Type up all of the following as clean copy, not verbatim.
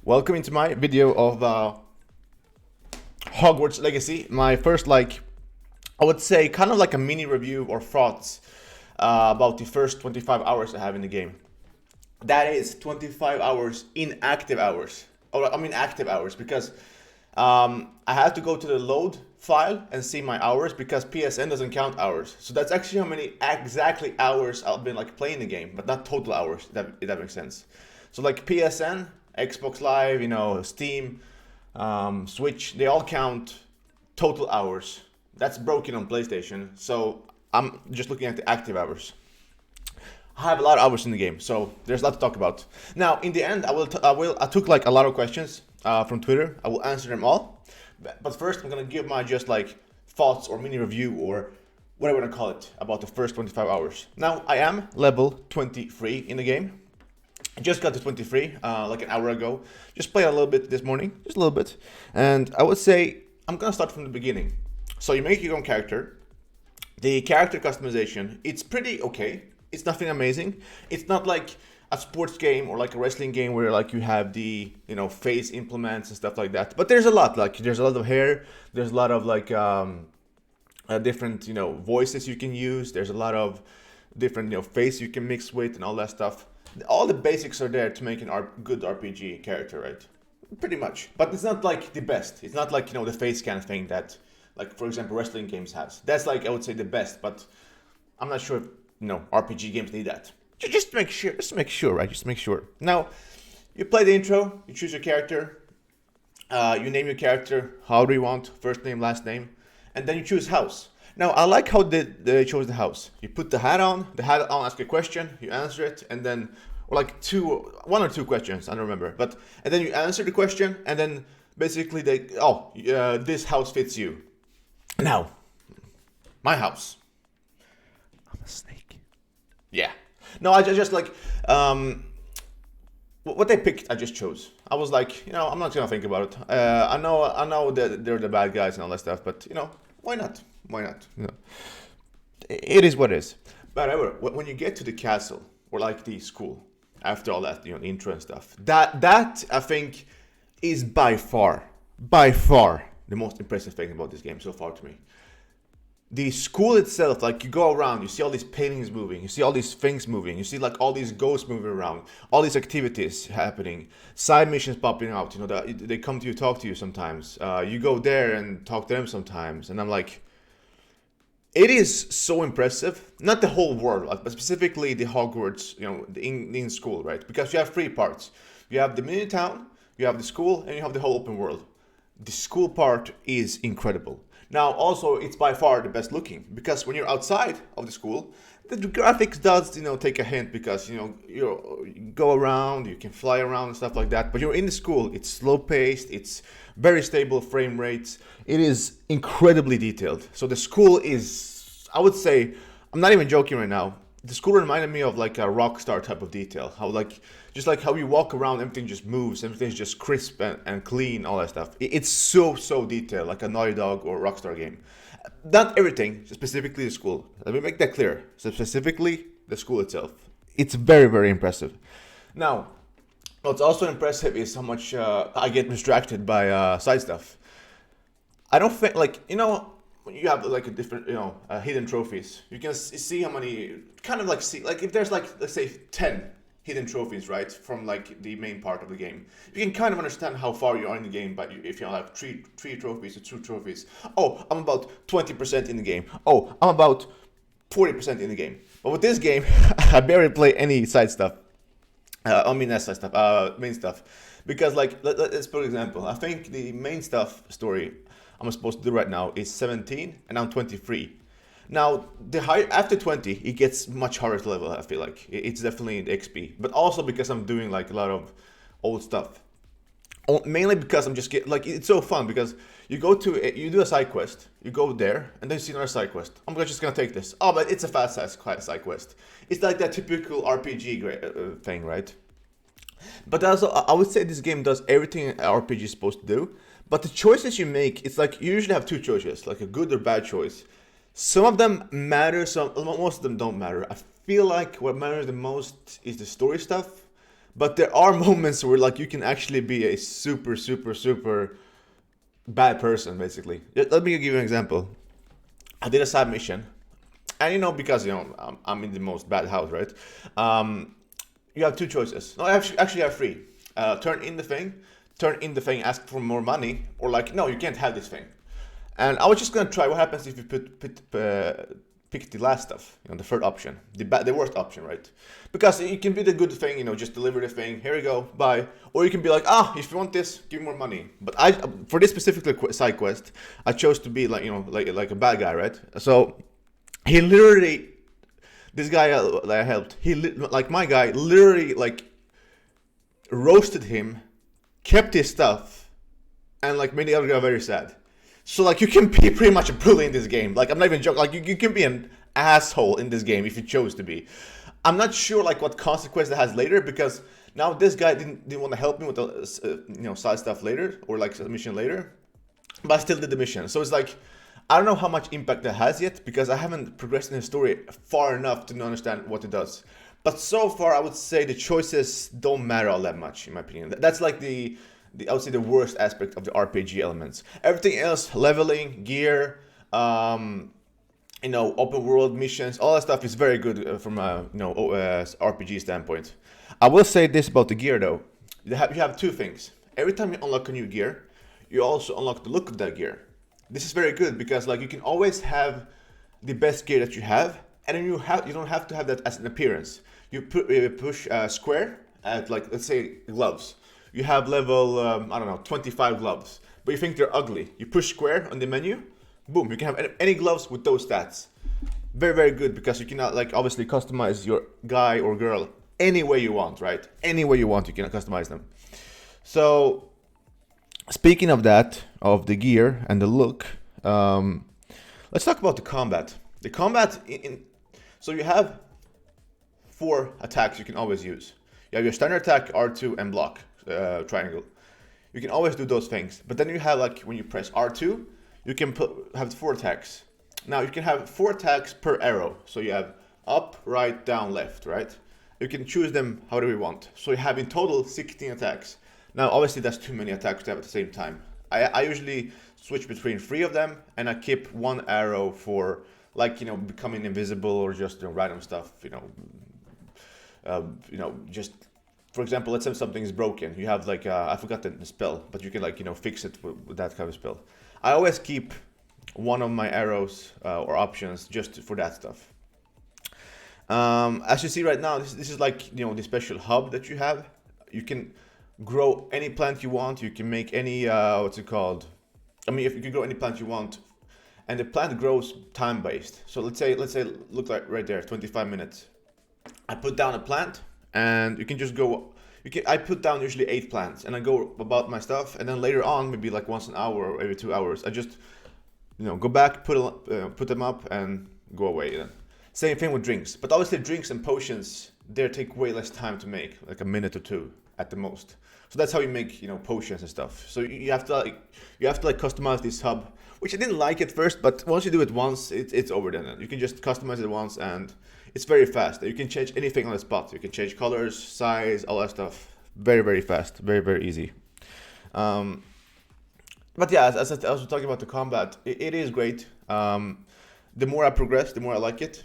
Welcome into my video of Hogwarts Legacy. My first, I would say, kind of like a mini review or thoughts about the first 25 hours I have in the game. That is 25 hours inactive hours. Or I mean active hours, because I have to go to the load file and see my hours because PSN doesn't count hours. So that's actually how many exactly hours I've been playing the game, but not total hours, if that makes sense. So PSN, Xbox Live, Steam, Switch, they all count total hours. That's broken on PlayStation. So I'm just looking at the active hours. I have a lot of hours in the game, so there's a lot to talk about. Now, in the end, I took a lot of questions from Twitter. I will answer them all. But first, I'm gonna give my thoughts or mini review or whatever I want to call it about the first 25 hours. Now, I am level 23 in the game. I just got to 23 like an hour ago. Just played a little bit this morning, just a little bit. And I would say I'm gonna start from the beginning. So you make your own character. The character customization, it's pretty okay. It's nothing amazing. It's not like a sports game or like a wrestling game where you have the face implements and stuff like that. But there's a lot. There's a lot of hair. There's a lot of different voices you can use. There's a lot of different face you can mix with and all that stuff. All the basics are there to make a good RPG character, right? Pretty much. But it's not the best. It's not the face scan thing that for example wrestling games has. That's I would say the best. But I'm not sure if RPG games need that. Just make sure, right? Just make sure. Now, you play the intro, you choose your character, you name your character however you want, first name, last name, and then you choose house. Now, I like how they chose the house. You put the hat on asks a question, you answer it, and then, or one or two questions, I don't remember, and then you answer the question, and then basically this house fits you. Now, my house. I'm a snake. Yeah. No, I just what they picked. I just chose. I was I'm not gonna think about it. I know that they're the bad guys and all that stuff, but why not? Why not? It is what it is. But however, when you get to the castle or the school, after all that, the intro and stuff, that I think is by far the most impressive thing about this game so far to me. The school itself, you go around, you see all these paintings moving, you see all these things moving, you see all these ghosts moving around, all these activities happening, side missions popping out, they come to you, talk to you sometimes. You go there and talk to them sometimes, and I'm it is so impressive. Not the whole world, but specifically the Hogwarts, in school, right? Because you have three parts. You have the mini town, you have the school, and you have the whole open world. The school part is incredible. Now, also, it's by far the best looking, because when you're outside of the school, the graphics does, take a hint, because, you go around, you can fly around and stuff like that. But you're in the school, it's slow paced, it's very stable frame rates. It is incredibly detailed. So the school is, I would say, I'm not even joking right now. The school reminded me of a Rockstar type of detail. How just how you walk around, everything just moves, everything's just crisp and clean, all that stuff. It's so detailed, like a Naughty Dog or Rockstar game. Not everything, specifically the school. Let me make that clear. So specifically the school itself. It's very impressive. Now, what's also impressive is how much I get distracted by side stuff. I don't think you have a different hidden trophies. You can see how many if there's let's say 10 hidden trophies, right, from the main part of the game. You can kind of understand how far you are in the game, but if you have three trophies or 2 trophies. Oh, I'm about 20% in the game. Oh, I'm about 40% in the game. But with this game, I barely play any side stuff. Not side stuff, main stuff. Because let's put an example. I think the main stuff story I'm supposed to do right now is 17, and I'm 23. Now, after 20, it gets much harder to level, I feel like. It's definitely the XP. But also because I'm doing a lot of old stuff. Mainly because I'm just it's so fun because you do a side quest, you go there, and then you see another side quest. I'm just gonna take this. Oh, but it's a fast side quest. It's like that typical RPG thing, right? But also, I would say this game does everything an RPG is supposed to do. But the choices you make, it's you usually have two choices, a good or bad choice. Some of them matter, most of them don't matter. I feel like what matters the most is the story stuff, But there are moments where like you can actually be a super, super, super bad person, basically. Let me give you an example. I did a side mission, and because I'm in the most bad house, right? You have two choices. No, actually, you have three. Turn in the thing, ask for more money, or like, no, you can't have this thing. And I was just gonna try what happens if you pick the last stuff, the third option, the worst option, right? Because it can be the good thing, just deliver the thing, here you go, bye. Or you can be like, if you want this, give me more money. But for this specific side quest, I chose to be like, like a bad guy, right? So he literally, this guy that I helped, my guy literally like roasted him, kept his stuff, and like made the other guy very sad. So like you can be pretty much a bully in this game. Like I'm not even joking. Like you can be an asshole in this game if you chose to be. I'm not sure like what consequence that has later, because now this guy didn't want to help me with the side stuff later, or like a mission later, but I still did the mission. So it's like I don't know how much impact that has yet, because I haven't progressed in the story far enough to understand what it does. But so far I would say the choices don't matter all that much in my opinion. That's like I would say the worst aspect of the RPG elements. Everything else, leveling, gear, open world missions, all that stuff is very good from a RPG standpoint. I will say this about the gear though. You have two things. Every time you unlock a new gear, you also unlock the look of that gear. This is very good because like you can always have the best gear that you have, and then you don't have to have that as an appearance. You push square at like, let's say, gloves. You have level 25 gloves, but you think they're ugly. You push square on the menu, boom, you can have any gloves with those stats. Very, very good, because you cannot like obviously customize your guy or girl any way you want, right? Any way you want, you can customize them. So speaking of that, of the gear and the look, let's talk about the combat. The combat so you have 4 attacks you can always use. You have your standard attack, R2, and block, triangle. You can always do those things. But then you have like when you press R2, you can have 4 attacks. Now you can have 4 attacks per arrow. So you have up, right, down, left, right? You can choose them however you want. So you have in total 16 attacks. Now obviously that's too many attacks to have at the same time. I usually switch between 3 of them, and I keep 1 arrow for like becoming invisible or just random stuff. Just for example, let's say something is broken. You have like I forgot the spell, but you can like fix it with that kind of spell. I always keep one of my arrows or options just for that stuff. As you see right now, this is like the special hub that you have. You can grow any plant you want. You can make any what's it called? I mean, if you can grow any plant you want, and the plant grows time based. So let's say look like right there, 25 minutes. I put down a plant, and you can just go. I put down usually 8 plants, and I go about my stuff, and then later on, maybe like once an hour or every 2 hours, I just go back, put them up, and go away. Then same thing with drinks, but obviously drinks and potions they take way less time to make, like a minute or 2 at the most. So that's how you make potions and stuff. So you have to customize this hub, which I didn't like at first, but once you do it once, it's over then. You can just customize it once, and it's very fast. You can change anything on the spot. You can change colors, size, all that stuff. Very, very fast. Very, very easy. But yeah, as I was talking about the combat, it is great. The more I progress, the more I like it.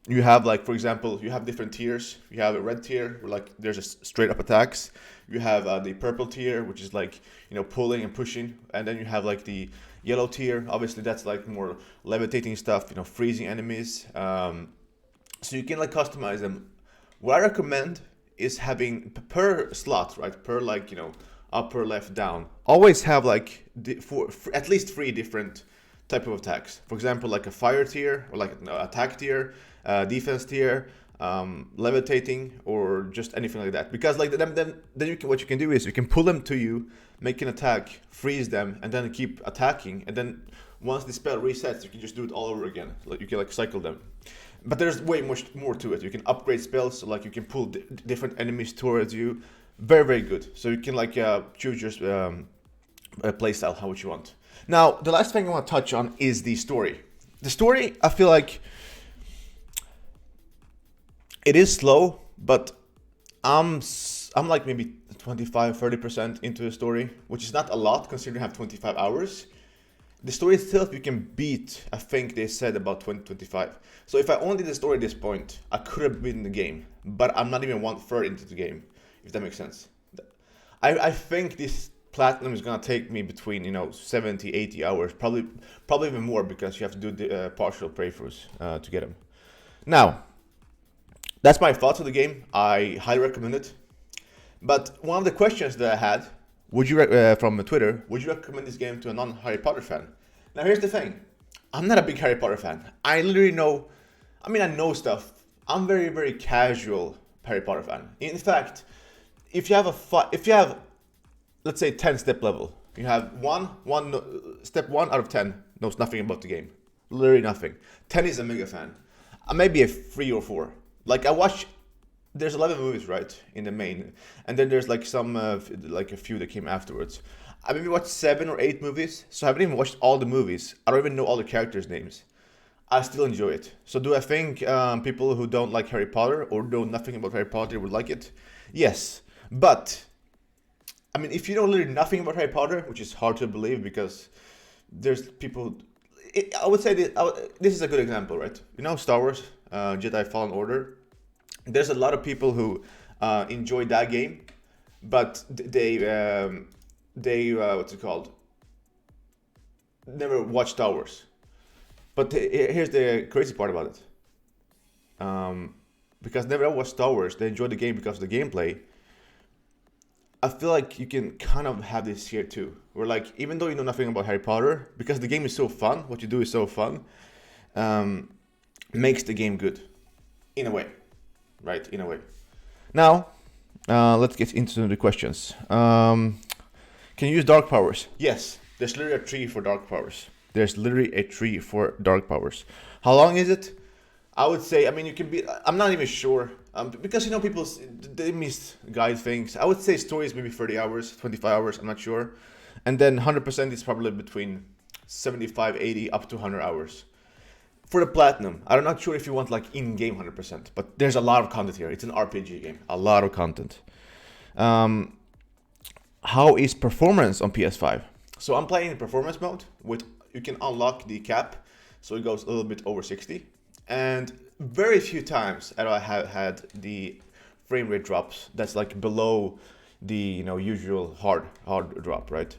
You have like, for example, you have different tiers. You have a red tier where like there's a straight up attacks. You have the purple tier, which is like pulling and pushing, and then you have like the yellow tier. Obviously, that's like more levitating stuff. Freezing enemies. So you can like customize them. What I recommend is having per slot, right? Per like upper, left, down. Always have like for at least 3 different type of attacks. For example, like a fire tier or like an attack tier, defense tier, levitating, or just anything like that. Because like then what you can do is you can pull them to you, make an attack, freeze them, and then keep attacking. And then once the spell resets, you can just do it all over again. Like you can like cycle them. But there's way much more to it. You can upgrade spells, so like you can pull different enemies towards you. Very, very good. So you can like choose your playstyle, how you want. Now, the last thing I want to touch on is the story. The story, I feel like it is slow, but I'm I'm like maybe 25-30% into the story, which is not a lot considering I have 25 hours. The story itself you can beat, I think they said about 20-25. So if I only did the story at this point, I could have beaten the game, but I'm not even 1/3 into the game, if that makes sense. I think this platinum is gonna take me between 70-80 hours, probably even more, because you have to do the partial playthroughs to get them. Now, that's my thoughts of the game. I highly recommend it. But one of the questions that I had, from Twitter, would you recommend this game to a non-Harry Potter fan? Now here's the thing, I'm not a big Harry Potter fan. I literally know, I know stuff. I'm very, very casual Harry Potter fan. In fact, if you have, let's say 10 step level, you have step 1 out of 10 knows nothing about the game, literally nothing. 10 is a mega fan. Maybe a 3 or 4. Like there's 11 movies, right, in the main, and then there's like some like a few that came afterwards. I maybe watched 7 or 8 movies, so I haven't even watched all the movies. I don't even know all the characters' names. I still enjoy it. So do I think people who don't like Harry Potter or know nothing about Harry Potter would like it? Yes, but if you know literally nothing about Harry Potter, which is hard to believe because there's people. I would say this is a good example, right? Star Wars, Jedi Fallen Order. There's a lot of people who enjoy that game, but they what's it called? Never watched Star Wars. But here's the crazy part about it. Because never watched Star Wars, they enjoy the game because of the gameplay. I feel like you can kind of have this here too, where like even though you know nothing about Harry Potter, because the game is so fun, what you do is so fun, makes the game good, in a way. Right, in a way. Now, let's get into the questions. Can you use dark powers? Yes, there's literally a tree for dark powers. How long is it? I would say, you can be, I'm not even sure. Because, people, they misguide things. I would say stories maybe 30 hours, 25 hours, I'm not sure. And then 100% is probably between 75, 80, up to 100 hours. For the platinum, I'm not sure if you want like in-game 100%, but there's a lot of content here. It's an RPG game, a lot of content. How is performance on PS5? So I'm playing in performance mode. You can unlock the cap, so it goes a little bit over 60. And very few times have I had the frame rate drops that's like below the usual hard drop, right?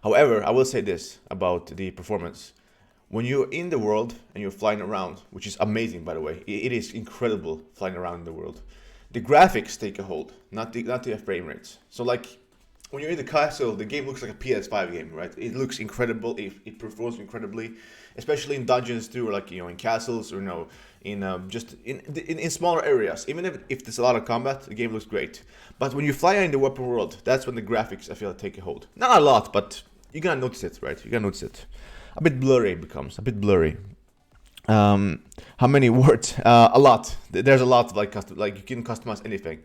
However, I will say this about the performance. When you're in the world and you're flying around, which is amazing, by the way, it is incredible flying around in the world. The graphics take a hold, not the frame rates. So like when you're in the castle, the game looks like a PS5 game, right? It looks incredible. It performs incredibly, especially in dungeons too, or like in castles, or in smaller areas. Even if there's a lot of combat, the game looks great. But when you fly in the open world, that's when the graphics I feel take a hold. Not a lot, but you're gonna notice it, right? You're gonna notice it. A bit blurry it becomes, a bit blurry. How many words? A lot. There's a lot, like you can customize anything.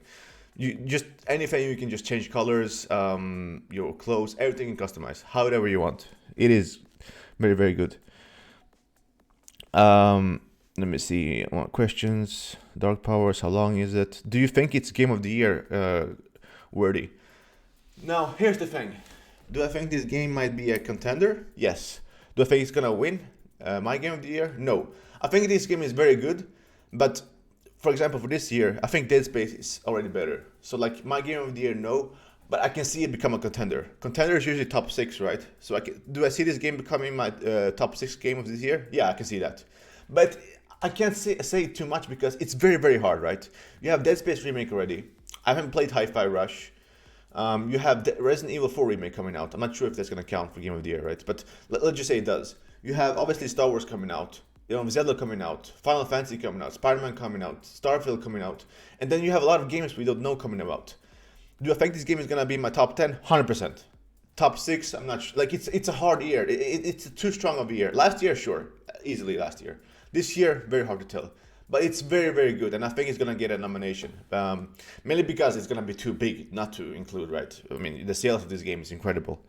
Anything you can just change colors, your clothes, everything you can customize, however you want. It is very, very good. Let me see. What questions? Dark Powers, how long is it? Do you think it's Game of the Year worthy? Now, here's the thing. Do I think this game might be a contender? Yes. Do I think it's gonna win my Game of the Year? No. I think this game is very good, but for example, for this year, I think Dead Space is already better. So like my Game of the Year, no, but I can see it become a contender. Contender is usually top 6, right? So do I see this game becoming my top 6 game of this year? Yeah, I can see that. But I can't say too much because it's very, very hard, right? You have Dead Space Remake already. I haven't played Hi-Fi Rush. You have the Resident Evil 4 remake coming out. I'm not sure if that's going to count for Game of the Year, right? But let's just say it does. You have obviously Star Wars coming out, Zelda coming out, Final Fantasy coming out, Spider-Man coming out, Starfield coming out, and then you have a lot of games we don't know coming out. Do I think this game is going to be in my top 10? 100%. Top 6, I'm not sure. Like, it's a hard year. It's too strong of a year. Last year, sure. Easily last year. This year, very hard to tell. But it's very, very good, and I think it's going to get a nomination. Mainly because it's going to be too big not to include, right? I mean, the sales of this game is incredible.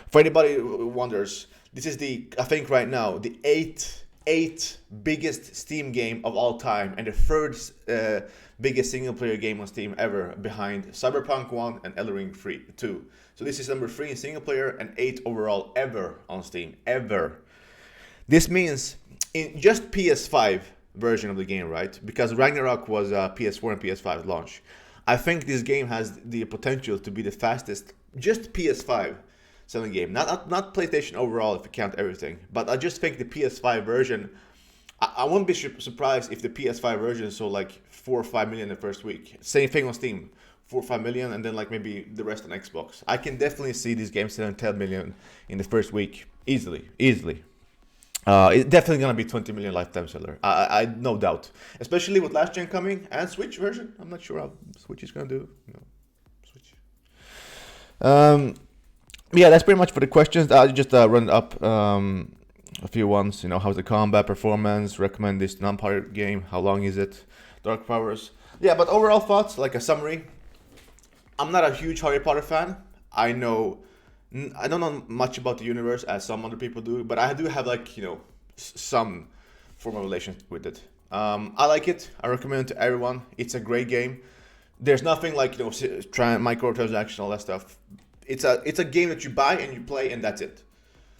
For anybody who wonders, this is I think right now, the 8th 8th biggest Steam game of all time and the third biggest single player game on Steam ever, behind Cyberpunk 1 and Elden Ring 2. So this is number 3 in single player and 8 overall ever on Steam, ever. This means in just PS5 version of the game, right? Because Ragnarok was PS4 and PS5 at launch. I think this game has the potential to be the fastest, just PS5 selling game. Not PlayStation overall if you count everything. But I just think the PS5 version, I wouldn't be surprised if the PS5 version sold like 4 or 5 million the first week. Same thing on Steam, 4 or 5 million, and then like maybe the rest on Xbox. I can definitely see these games selling 10 million in the first week, easily. It's definitely gonna be 20 million lifetime seller. I no doubt. Especially with last gen coming and Switch version. I'm not sure how Switch is gonna do. Switch. Yeah, that's pretty much for the questions. I just run up a few ones. How's the combat performance? Recommend this non-pirate game? How long is it? Dark Powers. Yeah, but overall thoughts, like a summary. I'm not a huge Harry Potter fan. I don't know much about the universe as some other people do, but I do have some form of relation with it. I like it. I recommend it to everyone. It's a great game. There's nothing like microtransactions, all that stuff. It's a game that you buy and you play and that's it.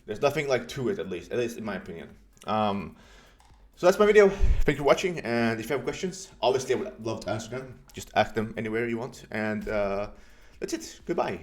There's nothing like to it, at least in my opinion. So that's my video. Thank you for watching, and if you have questions, obviously I would love to answer them. Just ask them anywhere you want, and that's it. Goodbye.